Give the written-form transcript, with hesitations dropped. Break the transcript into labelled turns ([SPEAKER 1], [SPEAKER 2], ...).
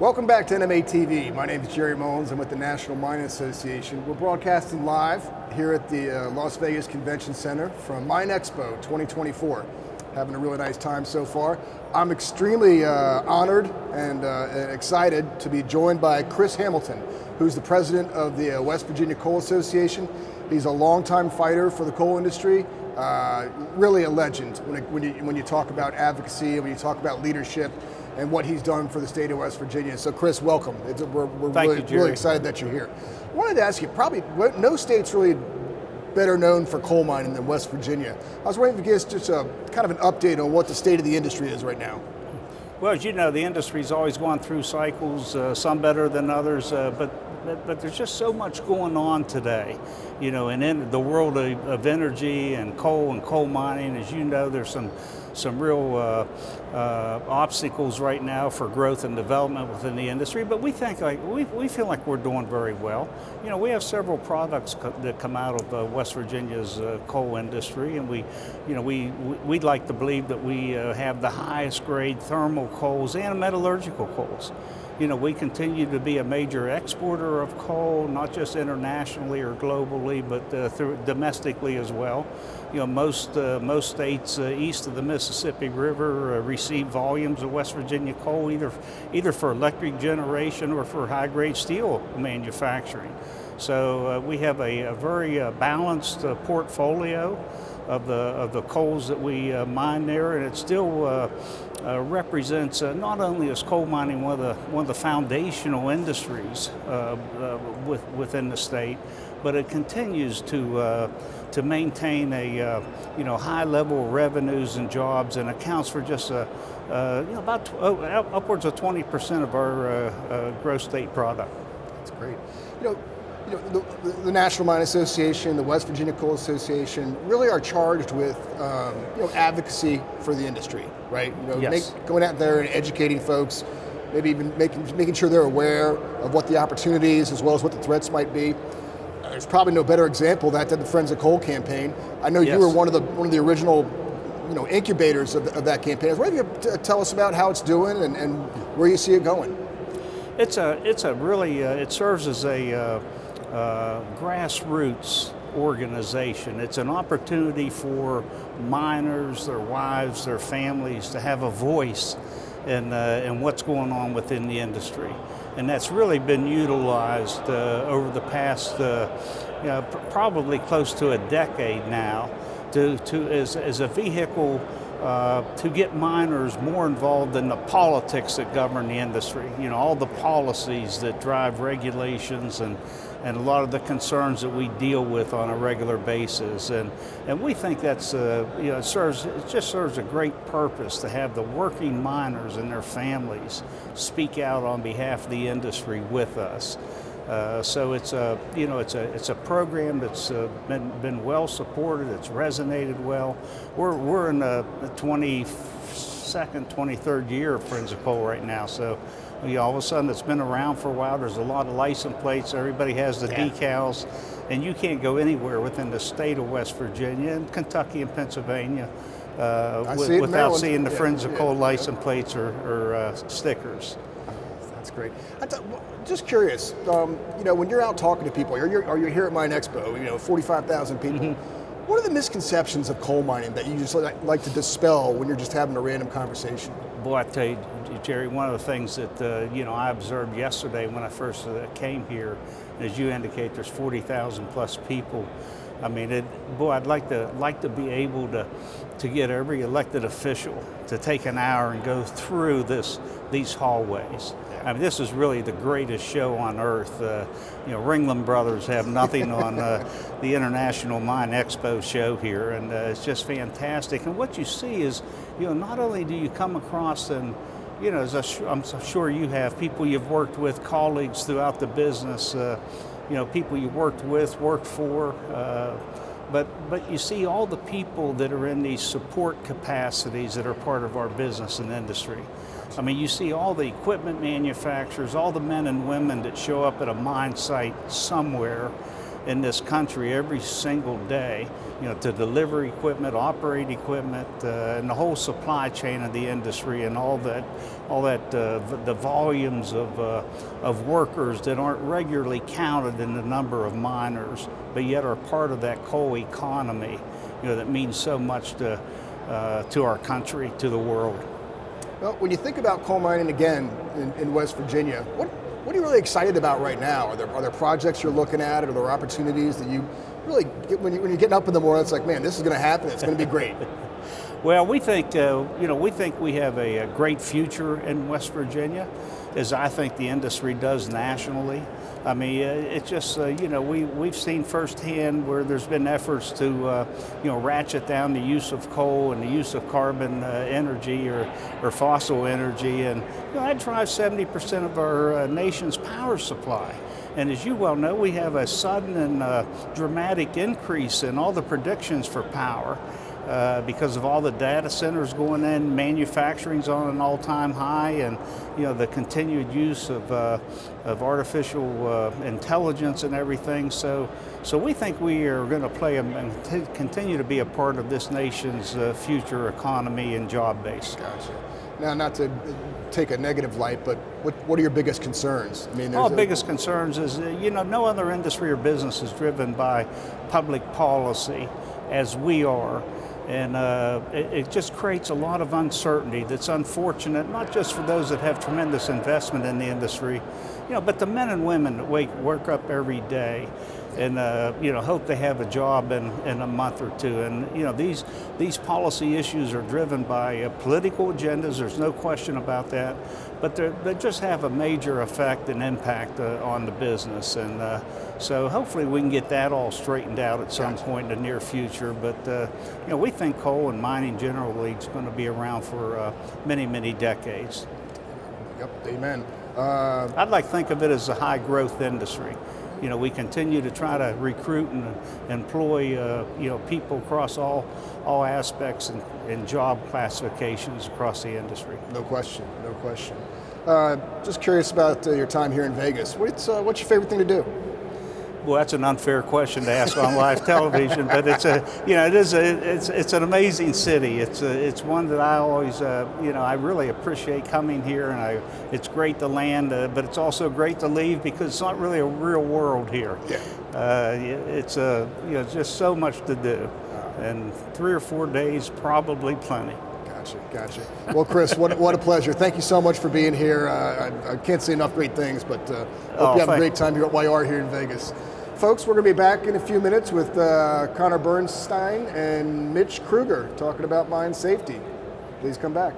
[SPEAKER 1] Welcome back to NMA TV. My name is Jerry Mullins. I'm with the National Mining Association. We're broadcasting live here at the Las Vegas Convention Center from MINExpo 2024. Having a really nice time so far. I'm extremely honored and excited to be joined by Chris Hamilton, who's the president of the West Virginia Coal Association. He's a longtime fighter for the coal industry. Really a legend when you talk about advocacy, when you talk about leadership, and what he's done for the state of West Virginia. So Chris, welcome. We're really excited that you're here. I wanted to ask you, probably no state's really better known for coal mining than West Virginia. I was wondering if you could give us just a kind of an update on what the state of the industry is right now.
[SPEAKER 2] Well, as you know, the industry's always gone through cycles, some better than others, but there's just so much going on today. You know, and in the world of energy and coal mining, as you know, there's some real obstacles right now for growth and development within the industry, but we feel like we're doing very well. You know, we have several products that come out of West Virginia's coal industry, and we'd like to believe that we have the highest grade thermal coals and metallurgical coals. You know, we continue to be a major exporter of coal, not just internationally or globally, but domestically as well. You know, most states east of the Mississippi River receive volumes of West Virginia coal, either for electric generation or for high-grade steel manufacturing. So we have a very balanced portfolio of the coals that we mine there, and it still represents not only is coal mining one of the foundational industries within the state, but it continues to maintain a high level of revenues and jobs, and accounts for just about upwards of 20% of our gross state product.
[SPEAKER 1] That's great. The National Mine Association, the West Virginia Coal Association, really are charged with advocacy for the industry, right?
[SPEAKER 2] Yes.
[SPEAKER 1] Going out there and educating folks, maybe even making sure they're aware of what the opportunities as well as what the threats might be. There's probably no better example of that than the Friends of Coal campaign. I know you were one of the original incubators of that campaign. I was wondering if you could tell us about how it's doing and where you see it going.
[SPEAKER 2] It serves as a grassroots organization. It's an opportunity for miners, their wives, their families to have a voice in what's going on within the industry. And that's really been utilized over the past probably close to a decade now as a vehicle to get miners more involved in the politics that govern the industry. You know, all the policies that drive regulations and a lot of the concerns that we deal with on a regular basis. And we think that's, it just serves a great purpose to have the working miners and their families speak out on behalf of the industry with us. So it's a program that's been well supported. It's resonated well. We're in the 22nd, 23rd year of Friends of Coal right now. So all of a sudden it's been around for a while. There's a lot of license plates. Everybody has the decals, and you can't go anywhere within the state of West Virginia and Kentucky and Pennsylvania without seeing the Friends of Coal license plates or stickers.
[SPEAKER 1] That's great. Just curious, when you're out talking to people, or you're here at MINExpo, 45,000 people, mm-hmm. What are the misconceptions of coal mining that you just like to dispel when you're just having a random conversation?
[SPEAKER 2] Boy, I tell you, Jerry, one of the things that I observed yesterday when I first came here, as you indicate, there's 40,000 plus people. I mean, I'd like to be able to get every elected official to take an hour and go through these hallways. I mean, this is really the greatest show on earth. Ringling Brothers have nothing on the International MINExpo show here, and it's just fantastic. And what you see is, not only do you come across and, as I'm sure you have, people you've worked with, colleagues throughout the business, people you worked with, worked for, but you see all the people that are in these support capacities that are part of our business and industry. I mean, you see all the equipment manufacturers, all the men and women that show up at a mine site somewhere in this country every single day, to deliver equipment, operate equipment, and the whole supply chain of the industry, and all that the volumes of workers that aren't regularly counted in the number of miners, but yet are part of that coal economy, that means so much to our country, to the world.
[SPEAKER 1] Well, when you think about coal mining again in West Virginia, what are you really excited about right now? Are there projects you're looking at, or are there opportunities that you really get when you're getting up in the morning? It's like, man, this is going to happen. It's going to be great.
[SPEAKER 2] Well, we think we have a great future in West Virginia, as I think the industry does nationally. I mean, it's just we've seen firsthand where there's been efforts to ratchet down the use of coal and the use of carbon energy or fossil energy, and that drives 70% of our nation's power supply. And as you well know, we have a sudden and dramatic increase in all the predictions for power. Because of all the data centers going in, manufacturing's on an all-time high, and the continued use of artificial intelligence and everything. So we think we are going to play and continue to be a part of this nation's future economy and job base.
[SPEAKER 1] Gotcha. Now, not to take a negative light, but what are your biggest concerns? I mean,
[SPEAKER 2] biggest concerns is no other industry or business is driven by public policy as we are. And it just creates a lot of uncertainty that's unfortunate, not just for those that have tremendous investment in the industry, but the men and women that work up every day and hope they have a job in a month or two. And these policy issues are driven by political agendas. There's no question about that, but they just have a major effect and impact on the business. And so hopefully we can get that all straightened out at some point in the near future. But we think coal and mining generally is going to be around for many, many decades.
[SPEAKER 1] Yep, amen.
[SPEAKER 2] I'd like to think of it as a high growth industry. We continue to try to recruit and employ people across all aspects and job classifications across the industry.
[SPEAKER 1] No question, no question. Just curious about your time here in Vegas. What's your favorite thing to do?
[SPEAKER 2] Well, that's an unfair question to ask on live television, but it's an amazing city. It's one that I always I really appreciate coming here, and it's great to land, but it's also great to leave because it's not really a real world here. Yeah. It's just so much to do, and 3 or 4 days probably plenty.
[SPEAKER 1] Gotcha. Well, Chris, what a pleasure. Thank you so much for being here. I can't say enough great things, but hope you have a great time here while you are here in Vegas. Folks, we're going to be back in a few minutes with Connor Bernstein and Mitch Kruger talking about mine safety. Please come back.